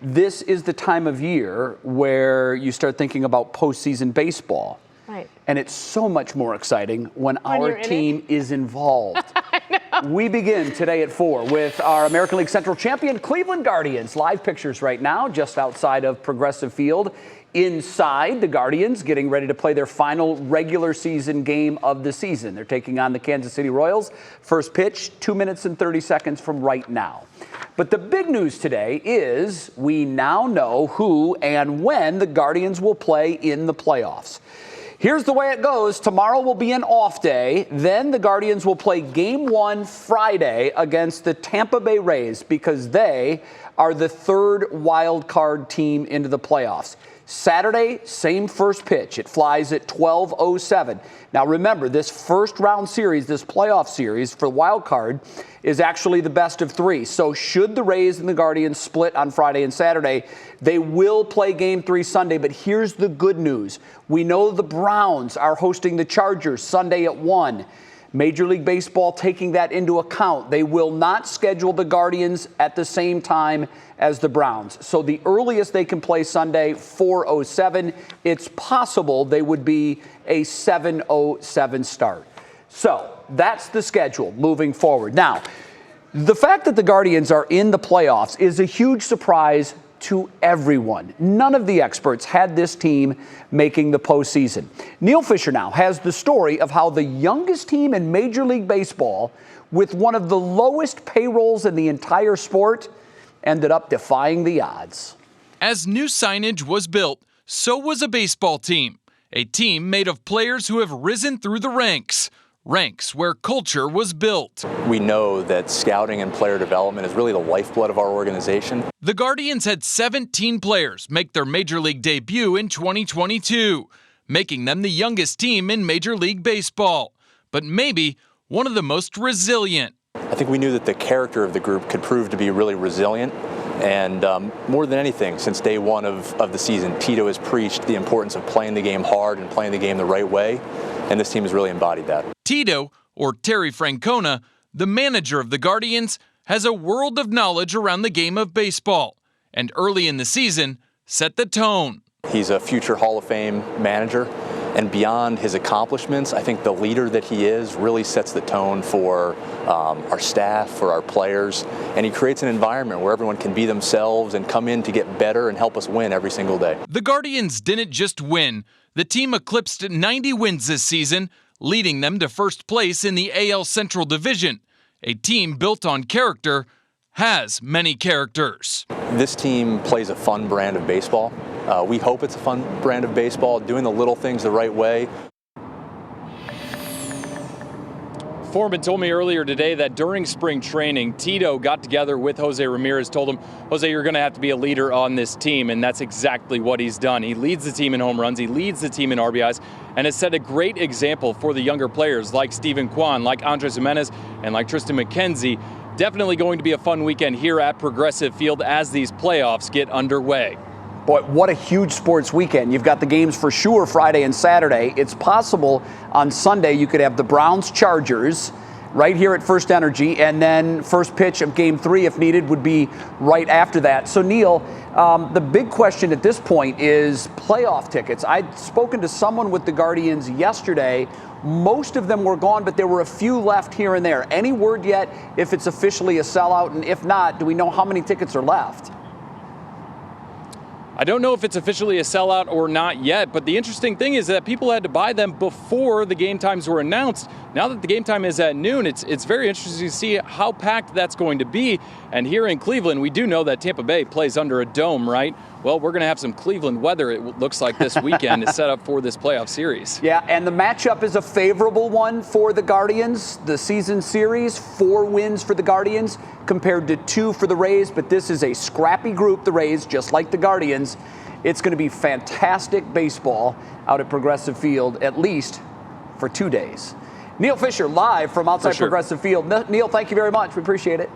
this is the time of year where you start thinking about postseason baseball. Right. And it's so much more exciting when our team is involved. We begin today at 4 with our American League Central champion, Cleveland Guardians. Live pictures right now just outside of Progressive Field. Inside, the Guardians getting ready to play their final regular season game of the season. They're taking on the Kansas City Royals. First pitch, 2 minutes and 30 seconds from right now. But the big news today is we now know who and when the Guardians will play in the playoffs. Here's the way it goes. Tomorrow will be an off day. Then the Guardians will play Game 1 Friday against the Tampa Bay Rays because they are the third wild card team into the playoffs. Saturday, same first pitch. It flies at 12:07. Now remember, this first round series, this playoff series for the wild card is actually the best of 3. So should the Rays and the Guardians split on Friday and Saturday, they will play Game 3 Sunday. But here's the good news. We know the Browns are hosting the Chargers Sunday at 1. Major League Baseball taking that into account. They will not schedule the Guardians at the same time as the Browns. So the earliest they can play Sunday, 4:07. It's possible they would be a 7:07 start. So that's the schedule moving forward. Now, the fact that the Guardians are in the playoffs is a huge surprise to everyone. None of the experts had this team making the postseason. Neil Fisher now has the story of how the youngest team in Major League Baseball with one of the lowest payrolls in the entire sport ended up defying the odds. As new signage was built, so was a baseball team. A team made of players who have risen through the ranks. Ranks where culture was built. We know that scouting and player development is really the lifeblood of our organization. The Guardians had 17 players make their Major League debut in 2022, making them the youngest team in Major League Baseball, but maybe one of the most resilient. I think we knew that the character of the group could prove to be really resilient. And more than anything, since day one of the season, Tito has preached the importance of playing the game hard and playing the game the right way, and this team has really embodied that. Tito, or Terry Francona, the manager of the Guardians, has a world of knowledge around the game of baseball, and early in the season, set the tone. He's a future Hall of Fame manager, and beyond his accomplishments, I think the leader that he is really sets the tone for our staff, for our players, and he creates an environment where everyone can be themselves and come in to get better and help us win every single day. The Guardians didn't just win. The team eclipsed 90 wins this season, leading them to first place in the AL Central Division. A team built on character has many characters. This team plays a fun brand of baseball. We hope it's a fun brand of baseball, doing the little things the right way. Forman told me earlier today that during spring training, Tito got together with Jose Ramirez, told him, Jose, you're going to have to be a leader on this team, and that's exactly what he's done. He leads the team in home runs, he leads the team in RBIs, and has set a great example for the younger players like Steven Kwan, like Andres Jimenez, and like Tristan McKenzie. Definitely going to be a fun weekend here at Progressive Field as these playoffs get underway. Boy, what a huge sports weekend. You've got the games for sure Friday and Saturday. It's possible on Sunday you could have the Browns-Chargers right here at First Energy, and then first pitch of Game 3, if needed, would be right after that. So, Neil, the big question at this point is playoff tickets. I'd spoken to someone with the Guardians yesterday. Most of them were gone, but there were a few left here and there. Any word yet if it's officially a sellout? And if not, do we know how many tickets are left? I don't know if it's officially a sellout or not yet, but the interesting thing is that people had to buy them before the game times were announced. Now that the game time is at noon, it's very interesting to see how packed that's going to be. And here in Cleveland, we do know that Tampa Bay plays under a dome, right? Well, we're going to have some Cleveland weather, it looks like, this weekend to set up for this playoff series. Yeah, and the matchup is a favorable one for the Guardians. The season series, 4 wins for the Guardians compared to 2 for the Rays, but this is a scrappy group, the Rays, just like the Guardians. It's going to be fantastic baseball out at Progressive Field, at least for 2 days. Neil Fisher, live from outside Progressive Field. Neil, thank you very much. We appreciate it.